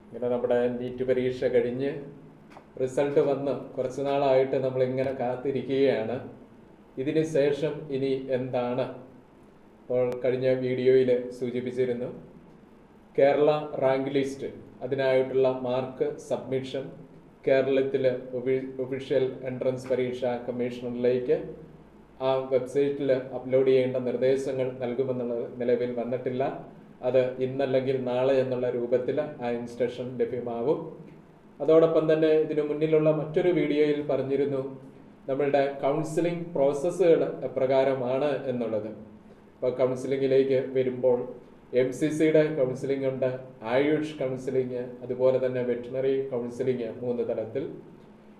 ഇങ്ങനെ നമ്മുടെ നീറ്റ് പരീക്ഷ കഴിഞ്ഞ് റിസൾട്ട് വന്ന് കുറച്ച് നാളായിട്ട് നമ്മളിങ്ങനെ കാത്തിരിക്കുകയാണ്. ഇതിന് ശേഷം ഇനി എന്താണ്? അപ്പോൾ കഴിഞ്ഞ വീഡിയോയിൽ സൂചിപ്പിച്ചിരുന്നു, കേരള റാങ്ക് ലിസ്റ്റ്, അതിനായിട്ടുള്ള മാർക്ക് സബ്മിഷൻ കേരളത്തിലെ ഒഫീഷ്യൽ എൻട്രൻസ് പരീക്ഷാ കമ്മീഷണറിലേക്ക് ആ വെബ്സൈറ്റിൽ അപ്ലോഡ് ചെയ്യേണ്ട നിർദ്ദേശങ്ങൾ നൽകുമെന്നുള്ള നിലവിൽ വന്നിട്ടില്ല. അത് ഇന്നല്ലെങ്കിൽ നാളെ എന്നുള്ള രൂപത്തിൽ ആ ഇൻസ്ട്രക്ഷൻ ലഭ്യമാവും. അതോടൊപ്പം തന്നെ ഇതിനു മുന്നിലുള്ള മറ്റൊരു വീഡിയോയിൽ പറഞ്ഞിരുന്നു നമ്മളുടെ കൗൺസിലിംഗ് പ്രോസസ്സുകൾ എപ്രകാരമാണ് എന്നുള്ളത്. അപ്പോൾ കൗൺസിലിങ്ങിലേക്ക് വരുമ്പോൾ MCCയുടെ കൗൺസിലിംഗ് ഉണ്ട്, ആയുഷ് കൗൺസിലിംഗ്, അതുപോലെ തന്നെ വെറ്റിനറി കൗൺസിലിംഗ് 3 തലത്തിൽ.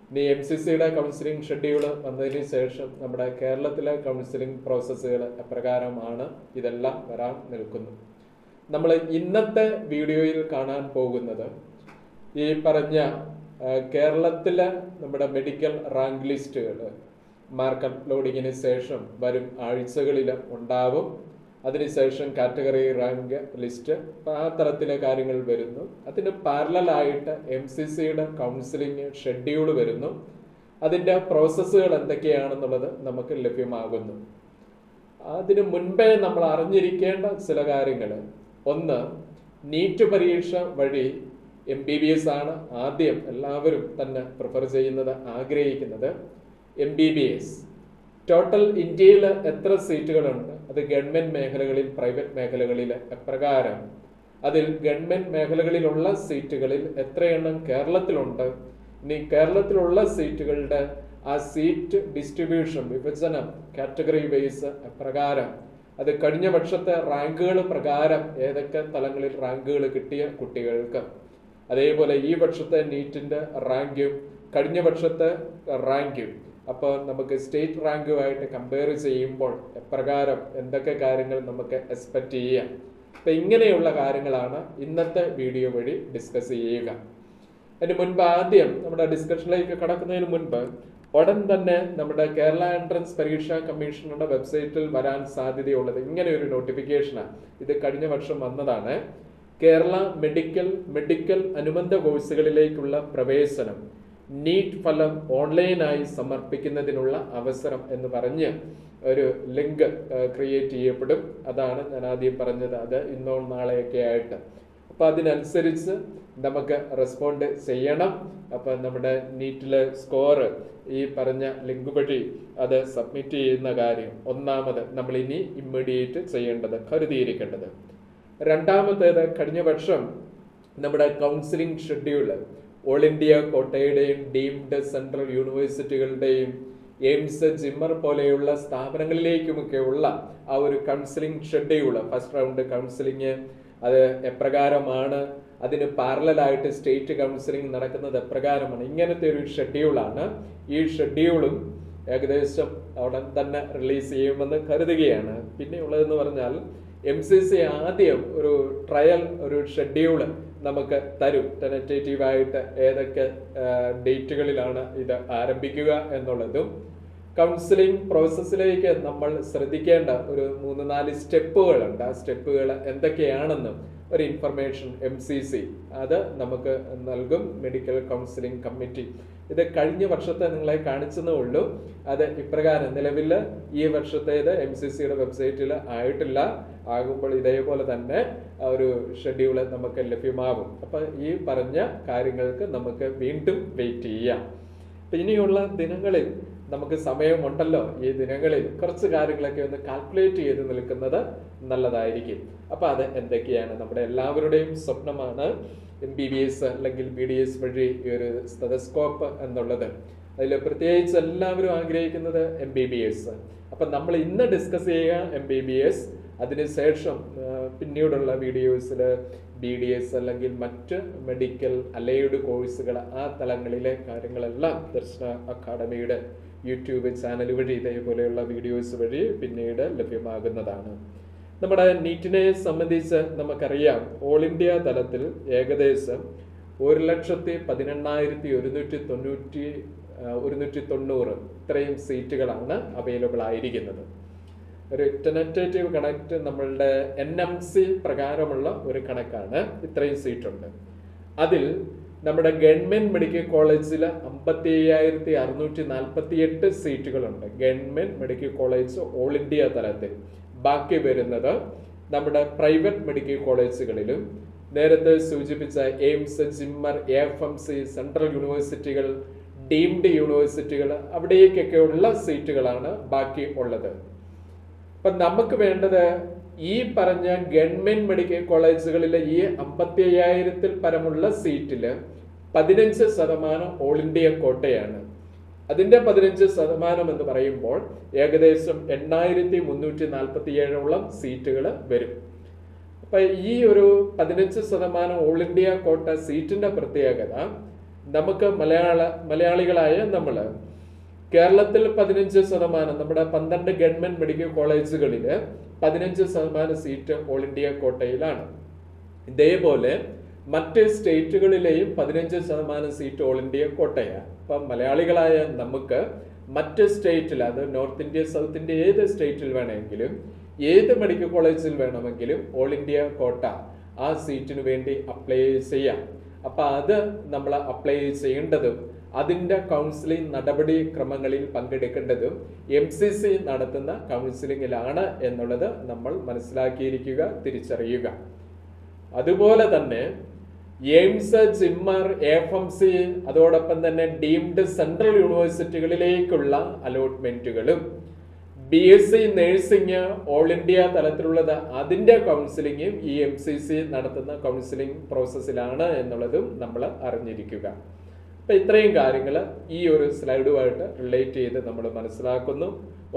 ഇനി MCCയുടെ കൗൺസിലിംഗ് ഷെഡ്യൂൾ വന്നതിന് ശേഷം നമ്മുടെ കേരളത്തിലെ കൗൺസിലിംഗ് പ്രോസസ്സുകൾ എപ്രകാരമാണ്, ഇതെല്ലാം വരാൻ നിൽക്കുന്നു. നമ്മൾ ഇന്നത്തെ വീഡിയോയിൽ കാണാൻ പോകുന്നത് ഈ പറഞ്ഞ കേരളത്തിലെ നമ്മുടെ മെഡിക്കൽ റാങ്ക് ലിസ്റ്റുകൾ മാർക്ക് അപ്ലോഡിങ്ങിന് ശേഷം വരും ആഴ്ചകളിൽ ഉണ്ടാവും. അതിനുശേഷം കാറ്റഗറി റാങ്ക് ലിസ്റ്റ്, ആ തരത്തിലെ കാര്യങ്ങൾ വരുന്നു. അതിന് പാരലലായിട്ട് MCCയുടെ കൗൺസിലിംഗ് ഷെഡ്യൂൾ വരുന്നു. അതിൻ്റെ പ്രോസസ്സുകൾ എന്തൊക്കെയാണെന്നുള്ളത് നമുക്ക് ലഭ്യമാകുന്നു. അതിനു മുൻപേ നമ്മൾ അറിഞ്ഞിരിക്കേണ്ട ചില കാര്യങ്ങൾ. ഒന്ന്, നീറ്റ് പരീക്ഷ വഴി MBBS ആണ് ആദ്യം എല്ലാവരും തന്നെ പ്രിഫർ ചെയ്യുന്നത്, ആഗ്രഹിക്കുന്നത്. MBBS ടോട്ടൽ ഇന്ത്യയിൽ എത്ര സീറ്റുകളുണ്ട്, അത് ഗവൺമെന്റ് മേഖലകളിൽ, പ്രൈവറ്റ് മേഖലകളിൽ എപ്രകാരം, അതിൽ ഗവൺമെന്റ് മേഖലകളിലുള്ള സീറ്റുകളിൽ എത്രയെണ്ണം കേരളത്തിലുണ്ട്, ഇനി കേരളത്തിലുള്ള സീറ്റുകളുടെ ആ സീറ്റ് ഡിസ്ട്രിബ്യൂഷൻ, വിഭജനം കാറ്റഗറി വൈസ് എപ്രകാരം, അത് കഴിഞ്ഞ വർഷത്തെ റാങ്കുകൾ പ്രകാരം ഏതൊക്കെ തലങ്ങളിൽ റാങ്കുകൾ കിട്ടിയ കുട്ടികൾക്ക്, അതേപോലെ ഈ വർഷത്തെ നീറ്റിന്റെ റാങ്കും കഴിഞ്ഞ വർഷത്തെ റാങ്കും, അപ്പോൾ നമുക്ക് സ്റ്റേറ്റ് റാങ്കുമായിട്ട് കമ്പയർ ചെയ്യുമ്പോൾ എപ്രകാരം എന്തൊക്കെ കാര്യങ്ങൾ നമുക്ക് എക്സ്പെക്റ്റ് ചെയ്യാം. അപ്പം ഇങ്ങനെയുള്ള കാര്യങ്ങളാണ് ഇന്നത്തെ വീഡിയോ വഴി ഡിസ്കസ് ചെയ്യുക. അതിന് മുൻപ് ആദ്യം നമ്മുടെ ഡിസ്കഷനിലേക്ക് കടക്കുന്നതിന് മുൻപ് ഉടൻ തന്നെ നമ്മുടെ കേരള എൻട്രൻസ് പരീക്ഷാ കമ്മീഷനുടെ വെബ്സൈറ്റിൽ വരാൻ സാധ്യതയുള്ളത് ഇങ്ങനെ ഒരു നോട്ടിഫിക്കേഷനാണ്. ഇത് കഴിഞ്ഞ വർഷം വന്നതാണ്. കേരള മെഡിക്കൽ അനുബന്ധ കോഴ്സുകളിലേക്കുള്ള പ്രവേശനം, നീറ്റ് ഫലം ഓൺലൈനായി സമർപ്പിക്കുന്നതിനുള്ള അവസരം എന്ന് പറഞ്ഞ് ഒരു ലിങ്ക് ക്രിയേറ്റ് ചെയ്യപ്പെടും. അതാണ് ഞാൻ ആദ്യം പറഞ്ഞത്, അത് ഇന്നോ നാളെയൊക്കെ ആയിട്ട്. അപ്പം അതിനനുസരിച്ച് നമുക്ക് റെസ്പോണ്ട് ചെയ്യണം. അപ്പം നമ്മുടെ നീറ്റിലെ സ്കോർ ഈ പറഞ്ഞ ലിങ്ക് വഴി അത് സബ്മിറ്റ് ചെയ്യുന്ന കാര്യം ഒന്നാമത് നമ്മൾ ഇനി ഇമ്മീഡിയറ്റ് ചെയ്യേണ്ടത്, കരുതിയിരിക്കേണ്ടത്. രണ്ടാമത്തേത്, കഴിഞ്ഞ വർഷം നമ്മുടെ കൗൺസിലിംഗ് ഷെഡ്യൂൾ ഓൾ ഇന്ത്യ കോട്ടയുടെയും ഡീംഡ് സെൻട്രൽ യൂണിവേഴ്സിറ്റികളുടെയും എയിംസ്, ജിമ്മർ പോലെയുള്ള സ്ഥാപനങ്ങളിലേക്കുമൊക്കെയുള്ള ആ ഒരു counselling schedule, first round counselling, അത് എപ്രകാരമാണ്, അതിന് പാരലലായിട്ട് സ്റ്റേറ്റ് കൗൺസിലിംഗ് നടക്കുന്നത് എപ്രകാരമാണ്, ഇങ്ങനത്തെ ഒരു ഷെഡ്യൂളാണ്. ഈ ഷെഡ്യൂളും ഏകദേശം ഉടൻ തന്നെ റിലീസ് ചെയ്യുമെന്ന് കരുതുകയാണ്. പിന്നെ ഉള്ളതെന്ന് പറഞ്ഞാൽ MCC ആദ്യം ഒരു ട്രയൽ ഒരു ഷെഡ്യൂൾ നമുക്ക് തരും, ടെനറ്റേറ്റീവായിട്ട് ഏതൊക്കെ ഡേറ്റുകളിലാണ് ഇത് ആരംഭിക്കുക എന്നുള്ളതും. കൗൺസിലിംഗ് പ്രോസസ്സിലേക്ക് നമ്മൾ ശ്രദ്ധിക്കേണ്ട ഒരു 3-4 സ്റ്റെപ്പുകളുണ്ട്. ആ സ്റ്റെപ്പുകൾ എന്തൊക്കെയാണെന്നും ഒരു ഇൻഫർമേഷൻ MCC അത് നമുക്ക് നൽകും. മെഡിക്കൽ കൗൺസിലിംഗ് കമ്മിറ്റി ഇത് കഴിഞ്ഞ വർഷത്തെ നിങ്ങളെ കാണിച്ചതേ ഉള്ളൂ. അത് ഇപ്രകാരം നിലവിൽ ഈ വർഷത്തേത് MCCയുടെ വെബ്സൈറ്റിൽ ആയിട്ടില്ല. ആകുമ്പോൾ ഇതേപോലെ തന്നെ ഒരു ഷെഡ്യൂള് നമുക്ക് ലഭ്യമാകും. അപ്പം ഈ പറഞ്ഞ കാര്യങ്ങൾക്ക് നമുക്ക് വീണ്ടും വെയിറ്റ് ചെയ്യാം. അപ്പം ഇനിയുള്ള ദിനങ്ങളിൽ നമുക്ക് സമയമുണ്ടല്ലോ, ഈ ദിനങ്ങളിൽ കുറച്ച് കാര്യങ്ങളൊക്കെ ഒന്ന് കാൽക്കുലേറ്റ് ചെയ്ത് നിൽക്കുന്നത് നല്ലതായിരിക്കും. അപ്പം അത് എന്തൊക്കെയാണ്, നമ്മുടെ എല്ലാവരുടെയും സ്വപ്നമാണ് MBBS അല്ലെങ്കിൽ BDS വഴി ഈ ഒരു സ്റ്റെതസ്കോപ്പ് എന്നുള്ളത്. അതിൽ പ്രത്യേകിച്ച് എല്ലാവരും ആഗ്രഹിക്കുന്നത് MBBS. അപ്പം നമ്മൾ ഇന്ന് ഡിസ്കസ് ചെയ്യുക MBBS. അതിനുശേഷം പിന്നീടുള്ള വീഡിയോസിൽ BDS അല്ലെങ്കിൽ മറ്റ് മെഡിക്കൽ അലൈഡ് കോഴ്സുകൾ, ആ തലങ്ങളിലെ കാര്യങ്ങളെല്ലാം ദർശന അക്കാഡമിയുടെ യൂട്യൂബ് ചാനൽ വഴി ഇതേപോലെയുള്ള വീഡിയോസ് വഴി പിന്നീട് ലഭ്യമാകുന്നതാണ്. നമ്മുടെ നീറ്റിനെ സംബന്ധിച്ച് നമുക്കറിയാം, ഓൾ ഇന്ത്യ തലത്തിൽ ഏകദേശം 1,18,190 ഇത്രയും സീറ്റുകളാണ് അവൈലബിൾ ആയിരിക്കുന്നത്. ഒരു ടെനറ്റേറ്റീവ് കണക്ട് നമ്മളുടെ NMC പ്രകാരമുള്ള ഒരു കണക്കാണ്, ഇത്രയും സീറ്റുണ്ട്. അതിൽ നമ്മുടെ ഗവൺമെന്റ് മെഡിക്കൽ കോളേജിൽ 57,648 സീറ്റുകളുണ്ട്. Government medical college all India തലത്തിൽ. ബാക്കി വരുന്നത് നമ്മുടെ പ്രൈവറ്റ് മെഡിക്കൽ കോളേജുകളിലും നേരത്തെ സൂചിപ്പിച്ച എയിംസ്, ജിമ്മർ, AFMC, സെൻട്രൽ യൂണിവേഴ്സിറ്റികൾ, ഡീംഡ് യൂണിവേഴ്സിറ്റികൾ, അവിടേക്കൊക്കെയുള്ള സീറ്റുകളാണ് ബാക്കി ഉള്ളത്. അപ്പം നമുക്ക് വേണ്ടത് ഈ പറഞ്ഞ ഗവൺമെന്റ് മെഡിക്കൽ കോളേജുകളിലെ ഈ 55,000-ൽ പരമുള്ള സീറ്റിൽ 15% ഓൾ ഇന്ത്യ കോട്ടയാണ്. അതിന്റെ 15% എന്ന് പറയുമ്പോൾ ഏകദേശം 8,347 സീറ്റുകൾ വരും. അപ്പൊ ഈ ഒരു 15% ഓൾ ഇന്ത്യ കോട്ട സീറ്റിന്റെ പ്രത്യേകത, നമുക്ക് മലയാളികളായ നമ്മള് കേരളത്തിൽ 15%, നമ്മുടെ 12 ഗവൺമെന്റ് മെഡിക്കൽ കോളേജുകളിൽ 15% സീറ്റ് ഓൾ ഇന്ത്യ കോട്ടയിലാണ്. ഇതേപോലെ മറ്റ് സ്റ്റേറ്റുകളിലെയും 15% സീറ്റ് ഓൾ ഇന്ത്യ കോട്ടയാണ്. അപ്പം മലയാളികളായ നമുക്ക് മറ്റ് സ്റ്റേറ്റിൽ, അത് നോർത്ത് ഇന്ത്യ, സൗത്ത് ഇന്ത്യ, ഏത് സ്റ്റേറ്റിൽ വേണമെങ്കിലും ഏത് മെഡിക്കൽ കോളേജിൽ വേണമെങ്കിലും ഓൾ ഇന്ത്യ കോട്ട ആ സീറ്റിന് വേണ്ടി അപ്ലൈ ചെയ്യാം. അപ്പം അത് നമ്മൾ അപ്ലൈ ചെയ്യേണ്ടതും അതിൻ്റെ കൗൺസിലിംഗ് നടപടിക്രമങ്ങളിൽ പങ്കെടുക്കേണ്ടതും MCC നടത്തുന്ന കൗൺസിലിങ്ങിലാണ് എന്നുള്ളത് നമ്മൾ മനസ്സിലാക്കിയിരിക്കുക, തിരിച്ചറിയുക. അതുപോലെ തന്നെ എയിംസ്, ജിമ്മർ, AFMC, അതോടൊപ്പം തന്നെ ഡീംഡ് സെൻട്രൽ യൂണിവേഴ്സിറ്റികളിലേക്കുള്ള അലോട്ട്മെന്റുകളും BSc നഴ്സിംഗ് ഓൾ ഇന്ത്യ തലത്തിലുള്ളത്, അതിൻ്റെ കൗൺസിലിങ്ങും ഈ MCC നടത്തുന്ന കൗൺസിലിംഗ് പ്രോസസ്സിലാണ് എന്നുള്ളതും നമ്മൾ അറിഞ്ഞിരിക്കുക. അപ്പം ഇത്രയും കാര്യങ്ങൾ ഈ ഒരു സ്ലൈഡുമായിട്ട് റിലേറ്റ് ചെയ്ത് നമ്മൾ മനസ്സിലാക്കുന്നു.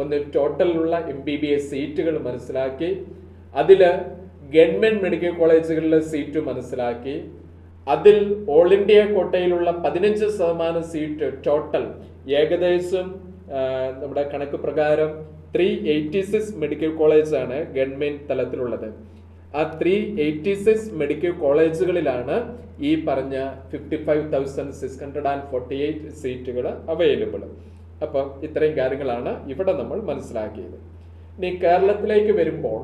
ഒന്ന്, ടോട്ടലുള്ള MBBS സീറ്റുകൾ മനസ്സിലാക്കി, അതിൽ ഗവൺമെന്റ് മെഡിക്കൽ കോളേജുകളിലെ സീറ്റ് മനസ്സിലാക്കി, അതിൽ ഓൾ ഇന്ത്യ കോട്ടയിലുള്ള 15% സീറ്റ് ടോട്ടൽ ഏകദേശം നമ്മുടെ കണക്ക് പ്രകാരം 386 മെഡിക്കൽ കോളേജാണ് ഗവൺമെന്റ് തലത്തിലുള്ളത്. ആ 386 മെഡിക്കൽ കോളേജുകളിലാണ് ഈ പറഞ്ഞ 55,648 സീറ്റുകൾ അവൈലബിൾ. അപ്പം ഇത്രയും കാര്യങ്ങളാണ് ഇവിടെ നമ്മൾ മനസ്സിലാക്കിയത്. ഇനി കേരളത്തിലേക്ക് വരുമ്പോൾ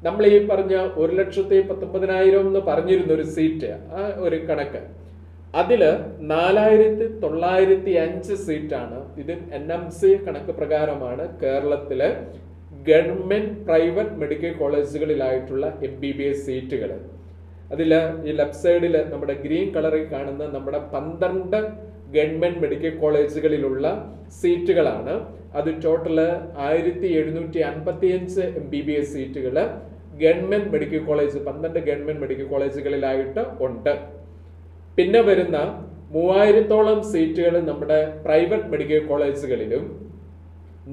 നമ്മൾ ഈ പറഞ്ഞ 1,19,000 എന്ന് പറഞ്ഞിരുന്ന ഒരു സീറ്റ്, ആ ഒരു കണക്ക്, അതില് 4,905 സീറ്റാണ്. ഇത് NMC കണക്ക് പ്രകാരമാണ് കേരളത്തിലെ ഗവൺമെന്റ് പ്രൈവറ്റ് മെഡിക്കൽ കോളേജുകളിലായിട്ടുള്ള MBBS സീറ്റുകൾ. അതിൽ ഈ ലെഫ്റ്റ് സൈഡിൽ നമ്മുടെ ഗ്രീൻ കളറിൽ കാണുന്ന നമ്മുടെ 12 ഗവൺമെന്റ് മെഡിക്കൽ കോളേജുകളിലുള്ള സീറ്റുകളാണ്. അത് ടോട്ടല് 1,755 MBBS സീറ്റുകൾ government medical college 12 government medical കോളേജുകളിലായിട്ട് ഉണ്ട്. പിന്നെ വരുന്ന 3,000-ഓളം സീറ്റുകൾ നമ്മുടെ പ്രൈവറ്റ് മെഡിക്കൽ കോളേജുകളിലും,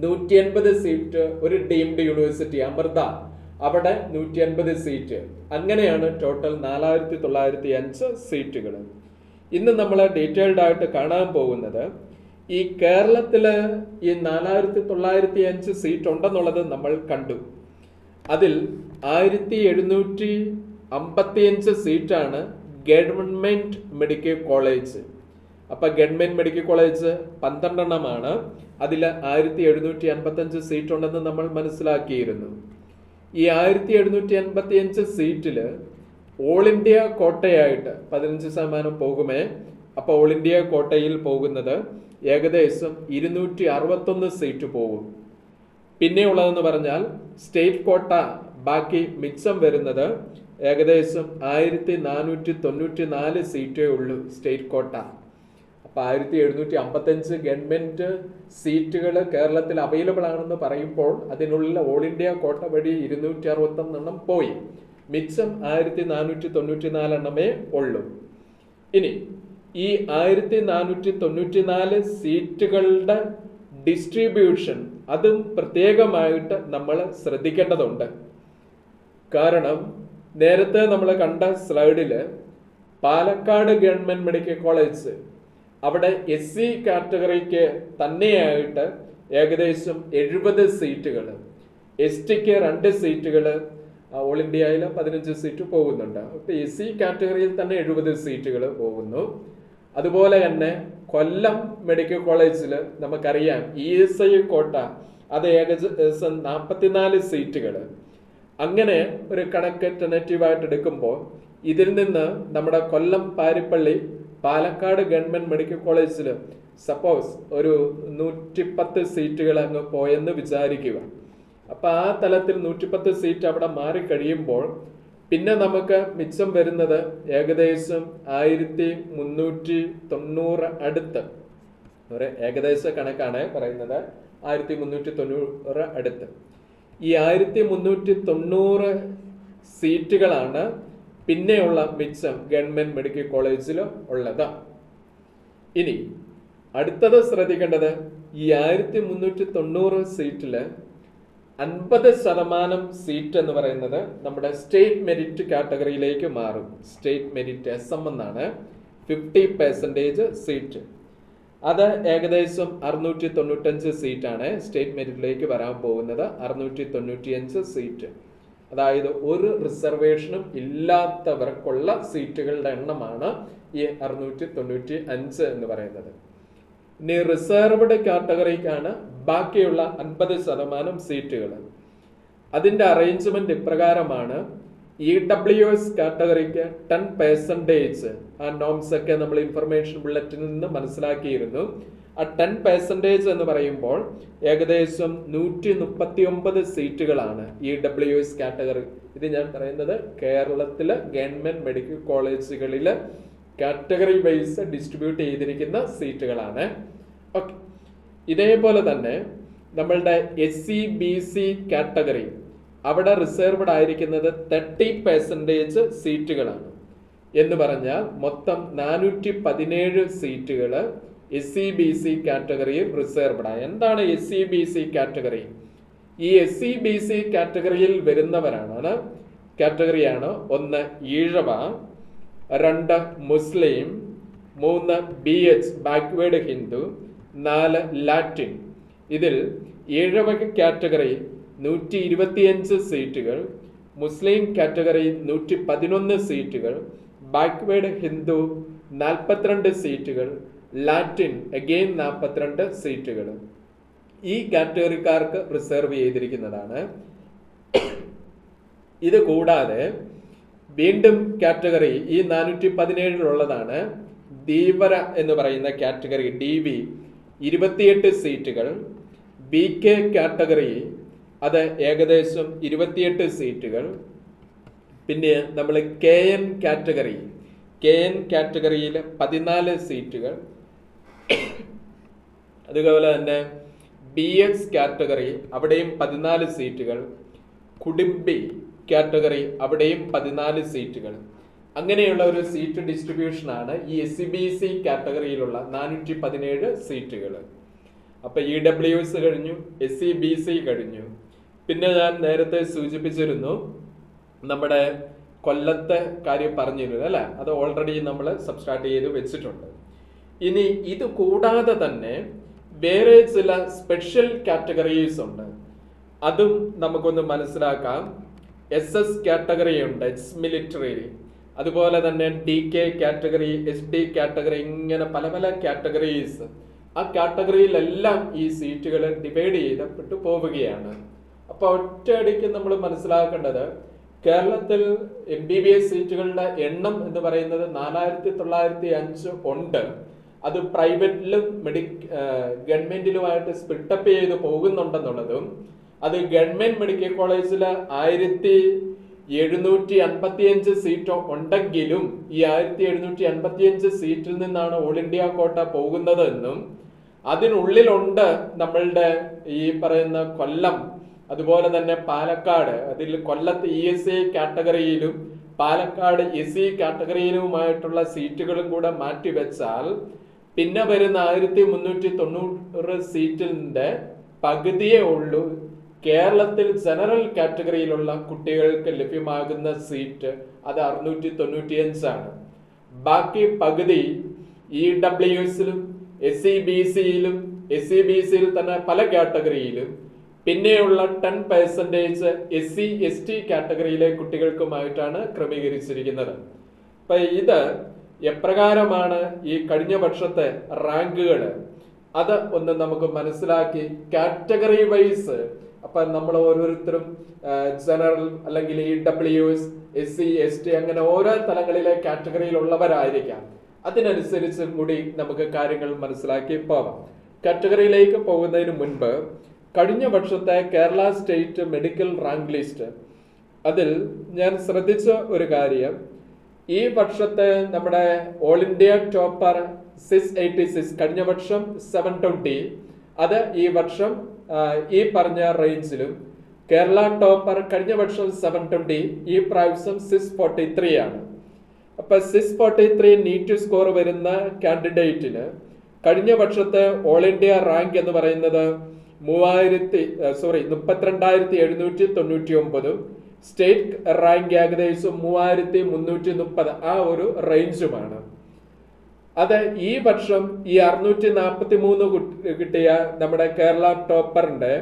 180 സീറ്റ് ഒരു ഡീംഡ് യൂണിവേഴ്സിറ്റി അമൃത, അവിടെ 180 സീറ്റ്. അങ്ങനെയാണ് ടോട്ടൽ 4,905 സീറ്റുകൾ. ഇന്ന് നമ്മൾ ഡീറ്റെയിൽഡ് ആയിട്ട് കാണാൻ പോകുന്നത് ഈ കേരളത്തില് ഈ 4,905 സീറ്റ് ഉണ്ടെന്നുള്ളത് നമ്മൾ കണ്ടു. അതിൽ 1,755 സീറ്റാണ് ഗവൺമെന്റ് മെഡിക്കൽ കോളേജ്. അപ്പൊ ഗവൺമെന്റ് മെഡിക്കൽ കോളേജ് 12 അതിൽ 1,755 സീറ്റ് ഉണ്ടെന്ന് നമ്മൾ മനസ്സിലാക്കിയിരുന്നു. ഈ 1,755 സീറ്റില് ഓൾ ഇന്ത്യ കോട്ടയായിട്ട് 15% പോകുമേ. അപ്പൊ ഓൾ ഇന്ത്യ കോട്ടയിൽ പോകുന്നത് ഏകദേശം 261 സീറ്റ് പോകും. പിന്നെ ഉള്ളതെന്ന് പറഞ്ഞാൽ സ്റ്റേറ്റ് കോട്ട ബാക്കി മിച്ചം വരുന്നത് ഏകദേശം 1,494 സീറ്റേ ഉള്ളൂ സ്റ്റേറ്റ് കോട്ട. അപ്പൊ 1,755 ഗവൺമെന്റ് സീറ്റുകൾ കേരളത്തിൽ അവൈലബിൾ ആണെന്ന് പറയുമ്പോൾ അതിനുള്ള ഓൾ ഇന്ത്യ കോട്ട വഴി 261 പോയി. മിച്ചം 1,494 ഉള്ളൂ. ഇനി ഈ 1,494 സീറ്റുകളുടെ ഡിസ്ട്രിബ്യൂഷൻ അതും പ്രത്യേകമായിട്ട് നമ്മൾ ശ്രദ്ധിക്കേണ്ടതുണ്ട്. കാരണം നേരത്തെ നമ്മൾ കണ്ട സ്ലൈഡില് പാലക്കാട് ഗവൺമെന്റ് മെഡിക്കൽ കോളേജ്, അവിടെ SC കാറ്റഗറിക്ക് തന്നെയായിട്ട് ഏകദേശം 70 സീറ്റുകൾ, STക്ക് 2 സീറ്റുകൾ, ഓൾ ഇന്ത്യയിൽ 15 സീറ്റ് പോകുന്നുണ്ട്. അപ്പൊ SC കാറ്റഗറിയിൽ തന്നെ 70 സീറ്റുകൾ പോകുന്നു. അതുപോലെ തന്നെ കൊല്ലം മെഡിക്കൽ കോളേജിൽ നമുക്കറിയാം ESI കോട്ട, അത് ഏകദേശം 44 സീറ്റുകൾ. അങ്ങനെ ഒരു കണക്ക് ടെനറ്റീവായിട്ട് എടുക്കുമ്പോൾ ഇതിൽ നിന്ന് നമ്മുടെ കൊല്ലം പാരിപ്പള്ളി പാലക്കാട് ഗവൺമെന്റ് മെഡിക്കൽ കോളേജിൽ സപ്പോസ് ഒരു 110 സീറ്റുകൾ അങ്ങ് പോയെന്ന് വിചാരിക്കുക. അപ്പൊ ആ തലത്തിൽ 110 സീറ്റ് അവിടെ മാറിക്കഴിയുമ്പോൾ പിന്നെ നമുക്ക് മിച്ചം വരുന്നത് ഏകദേശം 1390 അടുത്ത്, ഒരു ഏകദേശ കണക്കാണ് പറയുന്നത്, 1390 അടുത്ത്. ഈ 1390 സീറ്റുകളാണ് പിന്നെയുള്ള മിച്ചം ഗവൺമെന്റ് മെഡിക്കൽ കോളേജിൽ ഉള്ളത്. ഇനി അടുത്തത് ശ്രദ്ധിക്കേണ്ടത്, ഈ 1390 സീറ്റില് 50% സീറ്റ് എന്ന് പറയുന്നത് നമ്മുടെ സ്റ്റേറ്റ് മെരിറ്റ് കാറ്റഗറിയിലേക്ക് മാറും. സ്റ്റേറ്റ് മെരിറ്റ് SM എന്നാണ് 50% സീറ്റ്. അത് ഏകദേശം 695 സീറ്റാണ് സ്റ്റേറ്റ് മെരിറ്റിലേക്ക് വരാൻ പോകുന്നത്. 695 സീറ്റ്, അതായത് ഒരു റിസർവേഷനും ഇല്ലാത്തവർക്കുള്ള സീറ്റുകളുടെ എണ്ണമാണ് ഈ 695 എന്ന് പറയുന്നത്. ഇനി റിസർവ്ഡ് കാറ്റഗറിക്കാണ് ബാക്കിയുള്ള 50% സീറ്റുകൾ. അതിൻ്റെ അറേഞ്ച്മെന്റ് ഇപ്രകാരമാണ്. EWS കാറ്റഗറിക്ക് 10%, ആ നോംസ് ഒക്കെ നമ്മൾ ഇൻഫർമേഷൻ ബുള്ളറ്റിനിൽ നിന്ന് മനസ്സിലാക്കിയിരുന്നു. ആ 10% എന്ന് പറയുമ്പോൾ ഏകദേശം 139 സീറ്റുകളാണ് EWS കാറ്റഗറി. ഇത് ഞാൻ പറയുന്നത് കേരളത്തിലെ ഗവൺമെന്റ് മെഡിക്കൽ കോളേജുകളിൽ കാറ്റഗറി വൈസ് ഡിസ്ട്രിബ്യൂട്ട് ചെയ്തിരിക്കുന്ന സീറ്റുകളാണ്. ഓക്കെ, ഇതേപോലെ തന്നെ നമ്മളുടെ SC/BC കാറ്റഗറി, അവിടെ റിസർവ്ഡ് ആയിരിക്കുന്നത് 30% സീറ്റുകളാണ്. എന്ന് പറഞ്ഞാൽ മൊത്തം 417 സീറ്റുകൾ SC/BC കാറ്റഗറിയിൽ റിസർവ്ഡ് ആണ്. എന്താണ് SC/BC കാറ്റഗറി? ഈ SC/BC കാറ്റഗറിയിൽ വരുന്നവരാണ് കാറ്റഗറിയാണ് 1 ഈഴവ, 2 മുസ്ലിം, 3 BH ബാക്ക്വേർഡ് ഹിന്ദു, 4 ലാറ്റിൻ. ഇതിൽ ഈഴവ കാറ്റഗറി 125 സീറ്റുകൾ, മുസ്ലിം കാറ്റഗറി 111 സീറ്റുകൾ, ബാക്ക്വേർഡ് ഹിന്ദു 42 സീറ്റുകൾ, ലാറ്റിൻ അഗെയിൻ 42 സീറ്റുകൾ ഈ കാറ്റഗറിക്കാർക്ക് റിസർവ് ചെയ്തിരിക്കുന്നതാണ്. ഇത് കൂടാതെ വീണ്ടും കാറ്റഗറി ഈ 417 ധീവര എന്ന് പറയുന്ന കാറ്റഗറി DV 28 സീറ്റുകൾ, BK കാറ്റഗറി അത് ഏകദേശം 28 സീറ്റുകൾ, പിന്നെ നമ്മൾ KN കാറ്റഗറിയിൽ 14 സീറ്റുകൾ, അതുപോലെ തന്നെ BX കാറ്റഗറി അവിടെയും 14 സീറ്റുകൾ, കുടുംബി കാറ്റഗറി അവിടെയും 14 സീറ്റുകൾ. അങ്ങനെയുള്ള ഒരു സീറ്റ് ഡിസ്ട്രിബ്യൂഷനാണ് ഈ SC/BC കാറ്റഗറിയിലുള്ള 417 സീറ്റുകൾ. അപ്പൊ EWS കഴിഞ്ഞു, SC/BC കഴിഞ്ഞു. പിന്നെ ഞാൻ നേരത്തെ സൂചിപ്പിച്ചിരുന്നു നമ്മുടെ കൊല്ലത്തെ കാര്യം പറഞ്ഞിരുന്നു അല്ലെ, അത് ഓൾറെഡി നമ്മൾ സബ്സ്ട്രാക്ട് ചെയ്ത് വെച്ചിട്ടുണ്ട്. ഇനി ഇത് കൂടാതെ തന്നെ വേറെ ചില സ്പെഷ്യൽ കാറ്റഗറീസ് ഉണ്ട്, അതും നമുക്കൊന്ന് മനസ്സിലാക്കാം. SS കാറ്റഗറി ഉണ്ട്, എക്സ് മിലിറ്ററി, അതുപോലെ തന്നെ DK കാറ്റഗറി, SD കാറ്റഗറി, ഇങ്ങനെ പല പല കാറ്റഗറീസ്. ആ കാറ്റഗറിയിലെല്ലാം ഈ സീറ്റുകൾ ഡിവൈഡ് ചെയ്യപ്പെട്ടു പോവുകയാണ്. അപ്പൊ ഒറ്റയടിക്ക് നമ്മൾ മനസ്സിലാക്കേണ്ടത് കേരളത്തിൽ MBBS സീറ്റുകളുടെ എണ്ണം എന്ന് പറയുന്നത് 4905 ഉണ്ട്. അത് പ്രൈവറ്റിലും ഗവൺമെന്റിലുമായിട്ട് സ്പ്ലിട്ടപ്പ് ചെയ്ത് പോകുന്നുണ്ടെന്നുള്ളതും, അത് ഗവൺമെന്റ് മെഡിക്കൽ കോളേജിൽ 1755 സീറ്റ് ഉണ്ടെങ്കിലും ഈ 1755 സീറ്റിൽ നിന്നാണ് ഓൾ ഇന്ത്യ കോട്ട പോകുന്നത് എന്നും, അതിനുള്ളിലുണ്ട് നമ്മളുടെ ഈ പറയുന്ന കൊല്ലം, അതുപോലെ തന്നെ പാലക്കാട്, അതിൽ കൊല്ലത്ത് ESA കാറ്റഗറിയിലും പാലക്കാട് SC കാറ്റഗറിയിലുമായിട്ടുള്ള സീറ്റുകളും കൂടെ മാറ്റിവെച്ചാൽ പിന്നെ വരുന്ന 1390 സീറ്റിന്റെ പകുതിയേ ഉള്ളൂ കേരളത്തിൽ ജനറൽ കാറ്റഗറിയിലുള്ള കുട്ടികൾക്ക് ലഭ്യമാകുന്ന സീറ്റ്. അത് 695 ആണ്. ബാക്കി പകുതി EWSലും SC/BCയിലും SC/BCയിൽ തന്നെ പല കാറ്റഗറിയിലും, പിന്നെയുള്ള 10% SC/ST കാറ്റഗറിയിലെ കുട്ടികൾക്കുമായിട്ടാണ് ക്രമീകരിച്ചിരിക്കുന്നത്. അപ്പൊ ഇത് എപ്രകാരമാണ് ഈ കഴിഞ്ഞ വർഷത്തെ റാങ്കുകൾ, അത് ഒന്ന് നമുക്ക് മനസ്സിലാക്കി കാറ്റഗറി വൈസ് അപ്പം നമ്മൾ ഓരോരുത്തരും ജനറൽ അല്ലെങ്കിൽ EWS, SC, ST അങ്ങനെ ഓരോ തലങ്ങളിലെ കാറ്റഗറിയിലുള്ളവരായിരിക്കാം. അതിനനുസരിച്ച് കൂടി നമുക്ക് കാര്യങ്ങൾ മനസ്സിലാക്കി പോകാം. കാറ്റഗറിയിലേക്ക് പോകുന്നതിന് മുൻപ് കഴിഞ്ഞ വർഷത്തെ Kerala state medical rank list, അതിൽ ഞാൻ ശ്രദ്ധിച്ച ഒരു കാര്യം, ഈ വർഷത്തെ നമ്മുടെ ഓൾ ഇന്ത്യ ടോപ്പർ 686, കഴിഞ്ഞ വർഷം 720, അത് ഈ വർഷം ഈ പറഞ്ഞ റേഞ്ചിലും. കേരള ടോപ്പർ കഴിഞ്ഞ വർഷം 720, ഈ പ്രാവശ്യം 643 ആണ്. അപ്പൊ 643 നീറ്റ് സ്കോർ വരുന്ന കാൻഡിഡേറ്റിന് കഴിഞ്ഞ വർഷത്തെ ഓൾ ഇന്ത്യ റാങ്ക് എന്ന് പറയുന്നത് 32,799, സ്റ്റേറ്റ് റാങ്ക് ഏകദേശം 3,330, ആ ഒരു റേഞ്ചുമാണ്. അത് ഈ വർഷം ഈ 643 കിട്ടിയ നമ്മുടെ കേരള ടോപ്പറിന്റെ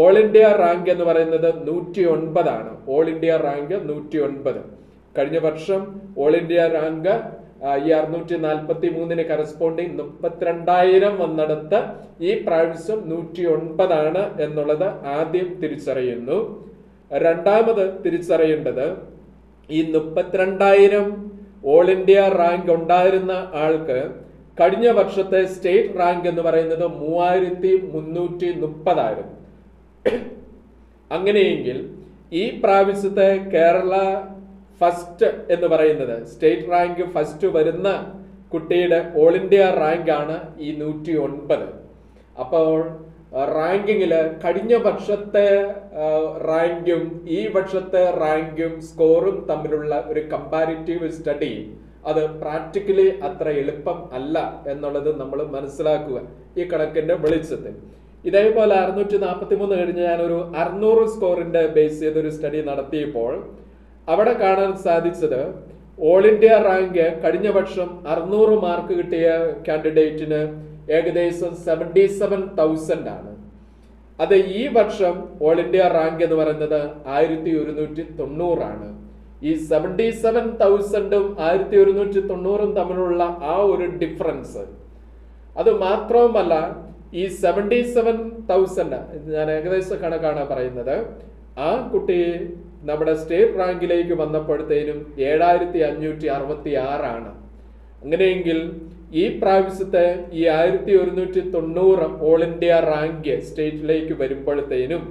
ഓൾ ഇന്ത്യ റാങ്ക് എന്ന് പറയുന്നത് 109 ആണ്. All India rank 109. കഴിഞ്ഞ വർഷം ഓൾ ഇന്ത്യ റാങ്ക് ഈ 643 കറസ്പോണ്ടിങ് 32,000 വന്നെടുത്ത് ഈ പ്രാവശ്യം 109 ആണ് എന്നുള്ളത് ആദ്യം തിരിച്ചറിയുന്നു. രണ്ടാമത് തിരിച്ചറിയേണ്ടത്, ഈ 32,000 ഓൾ ഇന്ത്യ റാങ്ക് ഉണ്ടായിരുന്ന ആൾക്ക് കഴിഞ്ഞ വർഷത്തെ സ്റ്റേറ്റ് റാങ്ക് എന്ന് പറയുന്നത് 3,330. അങ്ങനെയെങ്കിൽ ഈ പ്രാവശ്യത്തെ കേരള ഫസ്റ്റ് എന്ന് പറയുന്നത്, സ്റ്റേറ്റ് റാങ്ക് ഫസ്റ്റ് വരുന്ന കുട്ടിയുടെ ഓൾ ഇന്ത്യ റാങ്ക് ആണ് ഈ 109. അപ്പോൾ റാങ്കിങ്ങില് കഴിഞ്ഞ വർഷത്തെ റാങ്കും ഈ വർഷത്തെ റാങ്കും സ്കോറും തമ്മിലുള്ള ഒരു കമ്പാരിറ്റീവ് സ്റ്റഡി, അത് പ്രാക്ടിക്കലി അത്ര എളുപ്പം അല്ല എന്നുള്ളത് നമ്മൾ മനസ്സിലാക്കുക ഈ കണക്കിന്റെ വെളിച്ചത്തിൽ. ഇതേപോലെ 643 കഴിഞ്ഞ് ഞാനൊരു 600 സ്കോറിന്റെ ബേസ് ചെയ്തൊരു സ്റ്റഡി നടത്തിയപ്പോൾ അവിടെ കാണാൻ സാധിച്ചത്, ഓൾ ഇന്ത്യ റാങ്ക് കഴിഞ്ഞ വർഷം 600 മാർക്ക് കിട്ടിയ കാൻഡിഡേറ്റിന് ഏകദേശം 77,000 ആണ്. അത് ഈ വർഷം ഓൾ ഇന്ത്യ റാങ്ക് എന്ന് പറയുന്നത് 1,190 ആണ്. ഈ 77,000ഉം 1,190ഉം തമ്മിലുള്ള ആ ഒരു ഡിഫറൻസ്, അത് മാത്രവുമല്ല ഈ 77,000, ഞാൻ ഏകദേശ കണക്കാണ് പറയുന്നത്, ആ കുട്ടി നമ്മുടെ സ്റ്റേറ്റ് റാങ്കിലേക്ക് വന്നപ്പോഴത്തേനും 7,566 ആണ്. അങ്ങനെയെങ്കിൽ ഈ പ്രാവശ്യത്തെ ഈ 1,190 ഓൾ ഇന്ത്യ റാങ്ക് സ്റ്റേറ്റിലേക്ക് വരുമ്പോഴത്തേനും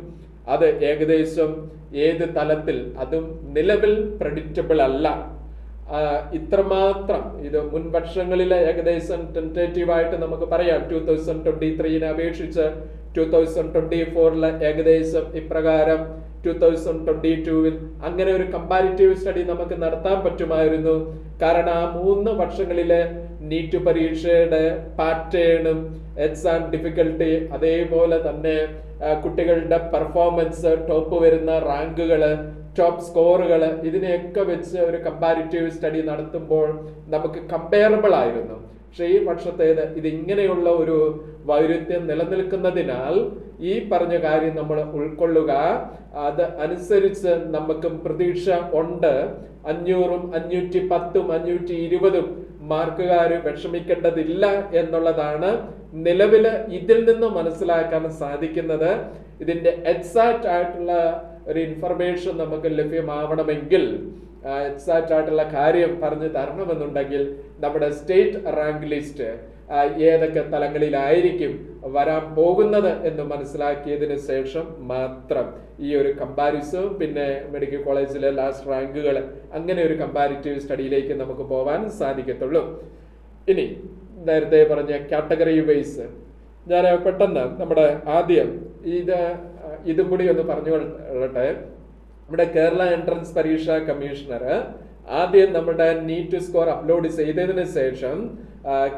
അത് ഏകദേശം ഏത് തലത്തിൽ, അതും നിലവിൽ പ്രഡിക്റ്റബിൾ അല്ല. ഇത്രമാത്രം ഇത് മുൻ വർഷങ്ങളിലെ ഏകദേശം ടെൻറ്റേറ്റീവായിട്ട് നമുക്ക് പറയാം. 2023 അപേക്ഷിച്ച് 2024 ഏകദേശം ഇപ്രകാരം 2022 അങ്ങനെ ഒരു കമ്പാരിറ്റീവ് സ്റ്റഡി നമുക്ക് നടത്താൻ പറ്റുമായിരുന്നു. കാരണം ആ 3 വർഷങ്ങളിലെ നീറ്റ് പരീക്ഷയുടെ പാറ്റേണും എക്സാം ഡിഫിക്കൽട്ടി, അതേപോലെ തന്നെ കുട്ടികളുടെ പെർഫോമൻസ്, ടോപ്പ് വരുന്ന റാങ്കുകള്, ടോപ്പ് സ്കോറുകള്, ഇതിനെയൊക്കെ വെച്ച് ഒരു കമ്പാരിറ്റീവ് സ്റ്റഡി നടത്തുമ്പോൾ നമുക്ക് കമ്പയറബിൾ ആയിരുന്നു. പക്ഷെ ഈ വർഷത്തേത് ഇത് ഇങ്ങനെയുള്ള ഒരു വൈരുദ്ധ്യം നിലനിൽക്കുന്നതിനാൽ ഈ പറഞ്ഞ കാര്യം നമ്മൾ ഉൾക്കൊള്ളുക. അത് അനുസരിച്ച് നമുക്കും പ്രതീക്ഷ ഉണ്ട്. 500ഉം 510ഉം 520ഉം മാർക്കുകാർ വിഷമിക്കേണ്ടതില്ല എന്നുള്ളതാണ് നിലവില് ഇതിൽ നിന്ന് മനസ്സിലാക്കാൻ സാധിക്കുന്നത്. ഇതിന്റെ എക്സാക്റ്റ് ആയിട്ടുള്ള ഒരു ഇൻഫർമേഷൻ നമുക്ക് ലഭ്യമാവണമെങ്കിൽ, എക്സാക്റ്റ് ആയിട്ടുള്ള കാര്യം പറഞ്ഞു തരണമെന്നുണ്ടെങ്കിൽ നമ്മുടെ സ്റ്റേറ്റ് റാങ്ക് ലിസ്റ്റ് ഏതൊക്കെ തലങ്ങളിലായിരിക്കും വരാൻ പോകുന്നത് എന്ന് മനസ്സിലാക്കിയതിന് ശേഷം മാത്രം ഈ ഒരു കമ്പാരിസൺ, പിന്നെ മെഡിക്കൽ കോളേജിലെ ലാസ്റ്റ് റാങ്കുകൾ, അങ്ങനെ ഒരു കമ്പാരിറ്റീവ് സ്റ്റഡിയിലേക്ക് നമുക്ക് പോകാൻ സാധിക്കത്തുള്ളൂ. ഇനി നേരത്തെ പറഞ്ഞ കാറ്റഗറി വൈസ് ഞാൻ പെട്ടെന്ന് നമ്മുടെ ആദ്യം ഇതും കൂടി ഒന്ന് പറഞ്ഞുകൊള്ളട്ടെ. നമ്മുടെ കേരള എൻട്രൻസ് പരീക്ഷാ കമ്മീഷണർ ആദ്യം നമ്മുടെ നീറ്റ് സ്കോർ അപ്ലോഡ് ചെയ്തതിന് ശേഷം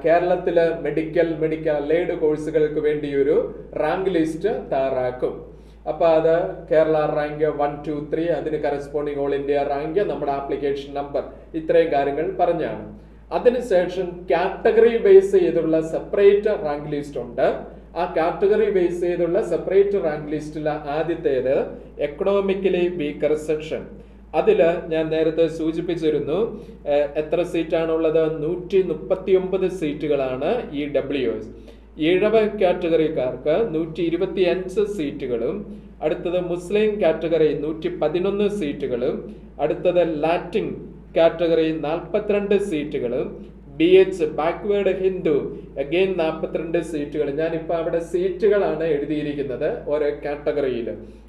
കേരളത്തിലെ മെഡിക്കൽ അലൈഡ് കോഴ്സുകൾക്ക് വേണ്ടി ഒരു റാങ്ക് ലിസ്റ്റ് തയ്യാറാക്കും. അപ്പൊ അത് കേരള റാങ്ക് 1, 2, 3, അതിന് കറസ്പോണ്ടിങ് ഓൾ ഇന്ത്യ റാങ്ക്, നമ്മുടെ ആപ്ലിക്കേഷൻ നമ്പർ, ഇത്രയും കാര്യങ്ങൾ പറഞ്ഞാണ്. അതിനുശേഷം കാറ്റഗറി ബേസ് ചെയ്തുള്ള സെപ്പറേറ്റ് റാങ്ക് ലിസ്റ്റ് ഉണ്ട്. ആ കാറ്റഗറി ബേസ് ചെയ്തുള്ള സെപ്പറേറ്റ് റാങ്ക് ലിസ്റ്റിൽ ആദ്യത്തേത് എക്കണോമിക്കലി വീക്കർ സെക്ഷൻ. അതില് ഞാൻ നേരത്തെ സൂചിപ്പിച്ചിരുന്നു എത്ര സീറ്റാണുള്ളത്, 139 സീറ്റുകളാണ് EWS. ഈഴവ കാറ്റഗറിക്കാർക്ക് 125 സീറ്റുകളും, അടുത്തത് മുസ്ലിം കാറ്റഗറി 111 സീറ്റുകളും, അടുത്തത് ലാറ്റിൻ കാറ്റഗറി 42 സീറ്റുകളും, BH ബാക്ക്വേർഡ് ഹിന്ദു അഗെയിൻ 42 സീറ്റുകൾ. ഞാനിപ്പോൾ അവിടെ സീറ്റുകളാണ് എഴുതിയിരിക്കുന്നത് ഓരോ കാറ്റഗറിയിൽ.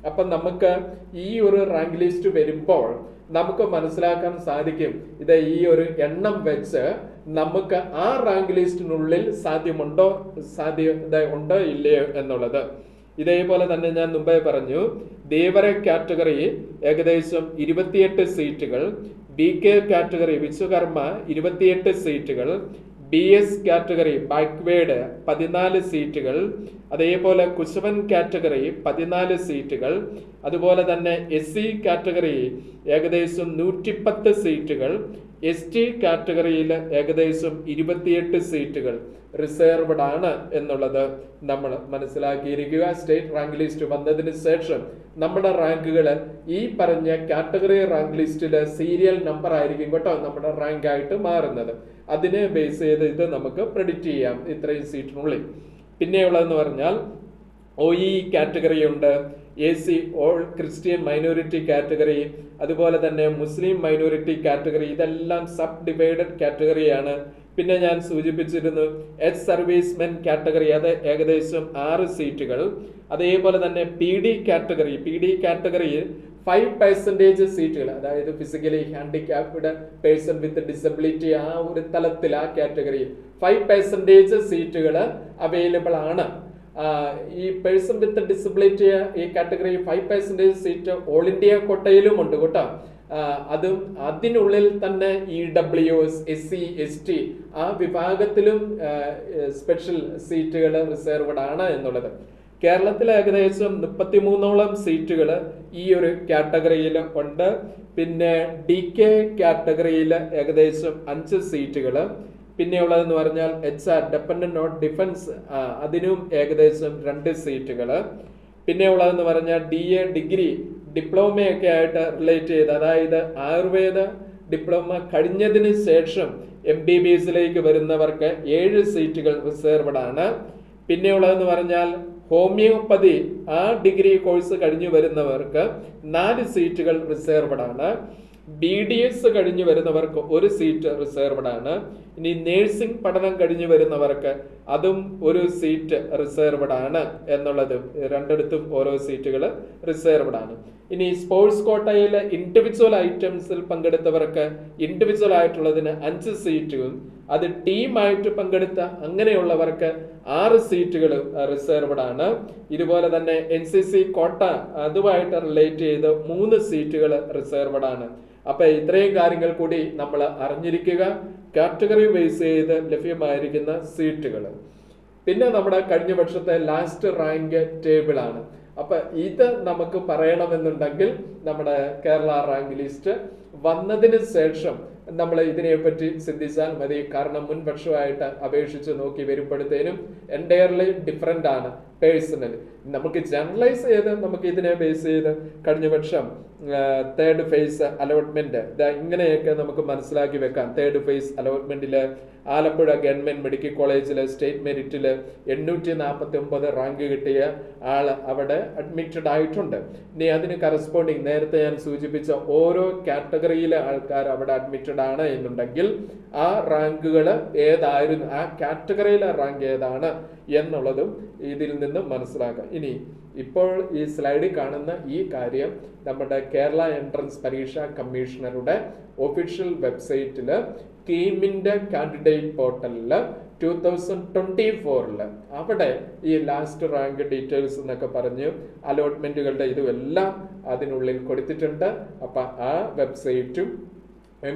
അപ്പം നമുക്ക് ഈ ഒരു റാങ്ക് ലിസ്റ്റ് വരുമ്പോൾ നമുക്ക് മനസ്സിലാക്കാൻ സാധിക്കും ഇത് ഈ ഒരു എണ്ണം വെച്ച് നമുക്ക് ആ റാങ്ക് ലിസ്റ്റിനുള്ളിൽ സാധ്യത ഉണ്ടോ ഇല്ലയോ എന്നുള്ളത്. ഇതേപോലെ തന്നെ ഞാൻ മുമ്പേ പറഞ്ഞു, ദേവര കാറ്റഗറി ഏകദേശം 28 സീറ്റുകൾ, BK കാറ്റഗറി വിശ്വകർമ്മ 28 സീറ്റുകൾ, BS കാറ്റഗറി ബാക്ക്വേർഡ് 14 സീറ്റുകൾ, അതേപോലെ കുശവൻ കാറ്റഗറി 14 സീറ്റുകൾ, അതുപോലെ തന്നെ SC കാറ്റഗറി ഏകദേശം 110 സീറ്റുകൾ, ST കാറ്റഗറിയിൽ ഏകദേശം 28 സീറ്റുകൾ റിസർവ്ഡ് ആണ് എന്നുള്ളത് നമ്മൾ മനസ്സിലാക്കിയിരിക്കുക. സ്റ്റേറ്റ് റാങ്ക് ലിസ്റ്റ് വന്നതിന് ശേഷം നമ്മുടെ റാങ്കുകൾ ഈ പറഞ്ഞ കാറ്റഗറി റാങ്ക് ലിസ്റ്റിൽ സീരിയൽ നമ്പർ ആയിരിക്കും കേട്ടോ നമ്മുടെ റാങ്ക് ആയിട്ട് മാറുന്നത്. അതിനെ ബേസ് ചെയ്ത് ഇത് നമുക്ക് പ്രെഡിക്റ്റ് ചെയ്യാം ഇത്രയും സീറ്റിനുള്ളിൽ. പിന്നെയുള്ളതെന്ന് പറഞ്ഞാൽ OE കാറ്റഗറി ഉണ്ട്, AC all Christian minority category, അതുപോലെ തന്നെ മുസ്ലിം മൈനോറിറ്റി കാറ്റഗറി. ഇതെല്ലാം സബ് ഡിവൈഡഡ് കാറ്റഗറിയാണ്. പിന്നെ ഞാൻ സൂചിപ്പിച്ചിരുന്നു എക്സ് സർവീസ്മെൻ കാറ്റഗറി, അത് ഏകദേശം 6 സീറ്റുകൾ. അതേപോലെ തന്നെ PD കാറ്റഗറിയിൽ 5% സീറ്റുകൾ, അതായത് physically handicapped person with disability ആ ഒരു തലത്തിൽ ആ കാറ്റഗറിയിൽ 5% സീറ്റുകൾ അവൈലബിൾ ആണ്. ഈ പേഴ്സൺ വിത്ത് ഡിസബിലിറ്റി ഈ കാറ്റഗറി 5% സീറ്റ് ഓൾ ഇന്ത്യ കോട്ടയിലും ഉണ്ട് കേട്ടോ. അതും അതിനുള്ളിൽ തന്നെ EWS SC ST ആ വിഭാഗത്തിലും സ്പെഷ്യൽ സീറ്റുകൾ റിസർവ്ഡ് ആണ് എന്നുള്ളത്. കേരളത്തിൽ ഏകദേശം 33ഓളം സീറ്റുകൾ ഈ ഒരു കാറ്റഗറിയിൽ ഉണ്ട്. പിന്നെ DK കാറ്റഗറിയിൽ ഏകദേശം 5 സീറ്റുകൾ. പിന്നെയുള്ളതെന്ന് പറഞ്ഞാൽ HR ഡിപ്പെൻഡന്റ് ഓൺ ഡിഫൻസ്, അതിനും ഏകദേശം 2 സീറ്റുകൾ. പിന്നെയുള്ളതെന്ന് പറഞ്ഞാൽ DA ഡിഗ്രി ഡിപ്ലോമയൊക്കെ ആയിട്ട് റിലേറ്റ് ചെയ്ത്, അതായത് ആയുർവേദ ഡിപ്ലോമ കഴിഞ്ഞതിന് ശേഷം MBBSയിലേക്ക് വരുന്നവർക്ക് 7 സീറ്റുകൾ റിസർവ്ഡ് ആണ്. പിന്നെയുള്ളതെന്ന് പറഞ്ഞാൽ ഹോമിയോപ്പതി ആ ഡിഗ്രി കോഴ്സ് കഴിഞ്ഞു വരുന്നവർക്ക് 4 സീറ്റുകൾ റിസർവ്ഡ് ആണ്. BDS കഴിഞ്ഞു വരുന്നവർക്ക് 1 സീറ്റ് റിസർവ്ഡ് ആണ്. ഇനി നേഴ്സിംഗ് പഠനം കഴിഞ്ഞു വരുന്നവർക്ക് അതും 1 സീറ്റ് റിസർവ്ഡ് ആണ് എന്നുള്ളത്. രണ്ടിടത്തും ഓരോ സീറ്റുകൾ റിസർവ്ഡ് ആണ്. ഇനി സ്പോർട്സ് കോട്ടയിൽ ഇൻഡിവിജ്വൽ ഐറ്റംസിൽ പങ്കെടുത്തവർക്ക് ഇൻഡിവിജ്വൽ ആയിട്ടുള്ളതിന് 5 സീറ്റും, അത് ടീമായിട്ട് പങ്കെടുത്ത അങ്ങനെയുള്ളവർക്ക് 6 സീറ്റുകൾ റിസർവ്ഡ് ആണ്. ഇതുപോലെ തന്നെ NCC കോട്ട അതുമായിട്ട് റിലേറ്റ് ചെയ്ത് 3 സീറ്റുകൾ റിസർവ്ഡ് ആണ്. അപ്പൊ ഇത്രയും കാര്യങ്ങൾ കൂടി നമ്മൾ അറിഞ്ഞിരിക്കുക, കാറ്റഗറി ബേസ് ചെയ്ത് ലഭ്യമായിരിക്കുന്ന സീറ്റുകൾ. പിന്നെ നമ്മുടെ കഴിഞ്ഞ വർഷത്തെ ലാസ്റ്റ് റാങ്ക് ടേബിൾ ആണ്. അപ്പൊ ഇത് നമുക്ക് പറയണമെന്നുണ്ടെങ്കിൽ നമ്മുടെ കേരള റാങ്ക് ലിസ്റ്റ് വന്നതിന് ശേഷം നമ്മൾ ഇതിനെപ്പറ്റി ചിന്തിച്ചാൽ മതി. കാരണം മുൻ വർഷമായിട്ട് അപേക്ഷിച്ച് നോക്കി വരുമ്പോഴത്തേനും എൻറ്റയർലി ഡിഫറെൻ്റ് ആണ്. പേഴ്സണലി നമുക്ക് ജനറലൈസ് ചെയ്ത് നമുക്ക് ഇതിനെ ബേസ് ചെയ്ത് കഴിഞ്ഞ വർഷം 3rd ഫേസ് അലോട്ട്മെന്റ് ഇങ്ങനെയൊക്കെ നമുക്ക് മനസ്സിലാക്കി വെക്കാം. 3rd ഫേസ് അലോട്ട്മെന്റിൽ ആലപ്പുഴ ഗവൺമെന്റ് മെഡിക്കൽ കോളേജിൽ സ്റ്റേറ്റ് മെറിറ്റിൽ 849 റാങ്ക് കിട്ടിയ ആൾ അവിടെ അഡ്മിറ്റഡ് ആയിട്ടുണ്ട്. ഇനി അതിന് കറസ്പോണ്ടിങ് നേരത്തെ ഞാൻ സൂചിപ്പിച്ച ഓരോ കാറ്റഗറിയിലെ ആൾക്കാർ അവിടെ അഡ്മിറ്റഡ് ആണ് എന്നുണ്ടെങ്കിൽ ആ റാങ്കുകൾ ഏതായിരുന്നു, ആ കാറ്റഗറിയിലെ റാങ്ക് ഏതാണ് എന്നുള്ളതും ഇതിൽ നിന്ന് മനസ്സിലാക്കാം. ഇനി ഇപ്പോൾ ഈ സ്ലൈഡിൽ കാണുന്ന ഈ കാര്യം നമ്മുടെ കേരള എൻട്രൻസ് പരീക്ഷാ കമ്മീഷണറുടെ ഒഫീഷ്യൽ വെബ്സൈറ്റിൽ കീമിൻ്റെ കാൻഡിഡേറ്റ് പോർട്ടലിൽ 2024 അവിടെ ഈ ലാസ്റ്റ് റാങ്ക് ഡീറ്റെയിൽസ് എന്നൊക്കെ പറഞ്ഞ് അലോട്ട്മെന്റുകളുടെ ഇതുമെല്ലാം അതിനുള്ളിൽ കൊടുത്തിട്ടുണ്ട്. അപ്പം ആ വെബ്സൈറ്റും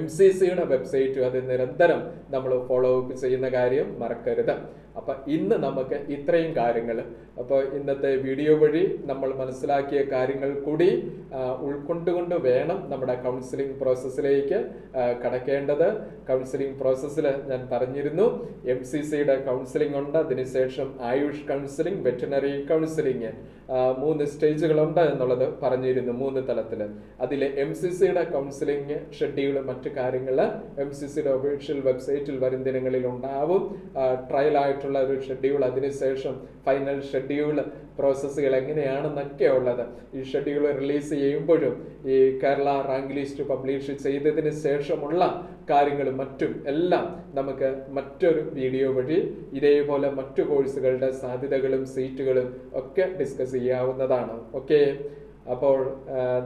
MCCയുടെ വെബ്സൈറ്റും അത് നിരന്തരം നമ്മൾ ഫോളോ അപ്പ് ചെയ്യുന്ന കാര്യം മറക്കരുത്. അപ്പം ഇന്ന് നമുക്ക് ഇത്രയും കാര്യങ്ങൾ, അപ്പോൾ ഇന്നത്തെ വീഡിയോ വഴി നമ്മൾ മനസ്സിലാക്കിയ കാര്യങ്ങൾ കൂടി ഉൾക്കൊണ്ടുകൊണ്ട് വേണം നമ്മുടെ കൗൺസിലിംഗ് പ്രോസസ്സിലേക്ക് കടക്കേണ്ടത്. കൗൺസിലിംഗ് പ്രോസസ്സിൽ ഞാൻ പറഞ്ഞിരുന്നു MCCയുടെ കൗൺസിലിംഗ് ഉണ്ട്, അതിനുശേഷം ആയുഷ് കൗൺസിലിംഗ്, വെറ്റിനറി കൗൺസിലിംഗ് 3 സ്റ്റേജുകളുണ്ട് എന്നുള്ളത് പറഞ്ഞിരുന്നു, 3 തലത്തിൽ. അതിൽ MCCയുടെ കൗൺസിലിംഗ് ഷെഡ്യൂൾ മറ്റു കാര്യങ്ങൾ MCCയുടെ ഒഫീഷ്യൽ വെബ്സൈറ്റിൽ വരും ദിനങ്ങളിൽ ഉണ്ടാവും. ട്രയൽ ആയിട്ടുള്ള ഒരു ഷെഡ്യൂൾ, അതിനുശേഷം ഫൈനൽ ഷെഡ്യൂൾ പ്രോസസ്സുകൾ എങ്ങനെയാണെന്നൊക്കെ ഉള്ളത് ഈ ഷെഡ്യൂൾ റിലീസ് ചെയ്യുമ്പോഴും ഈ കേരള റാങ്ക് ലിസ്റ്റ് പബ്ലിഷ് ചെയ്തതിന് ശേഷമുള്ള കാര്യങ്ങളും മറ്റും എല്ലാം നമുക്ക് മറ്റൊരു വീഡിയോ വഴി ഇതേപോലെ മറ്റു കോഴ്സുകളുടെ സാധ്യതകളും സീറ്റുകളും ഒക്കെ ഡിസ്കസ് ചെയ്യാവുന്നതാണ്. ഓക്കെ, അപ്പോൾ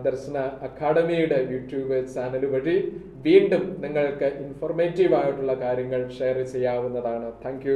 ദർശന അക്കാഡമിയുടെ യൂട്യൂബ് ചാനൽ വഴി വീണ്ടും നിങ്ങൾക്ക് ഇൻഫോർമേറ്റീവ് ആയിട്ടുള്ള കാര്യങ്ങൾ ഷെയർ ചെയ്യാവുന്നതാണ്. താങ്ക്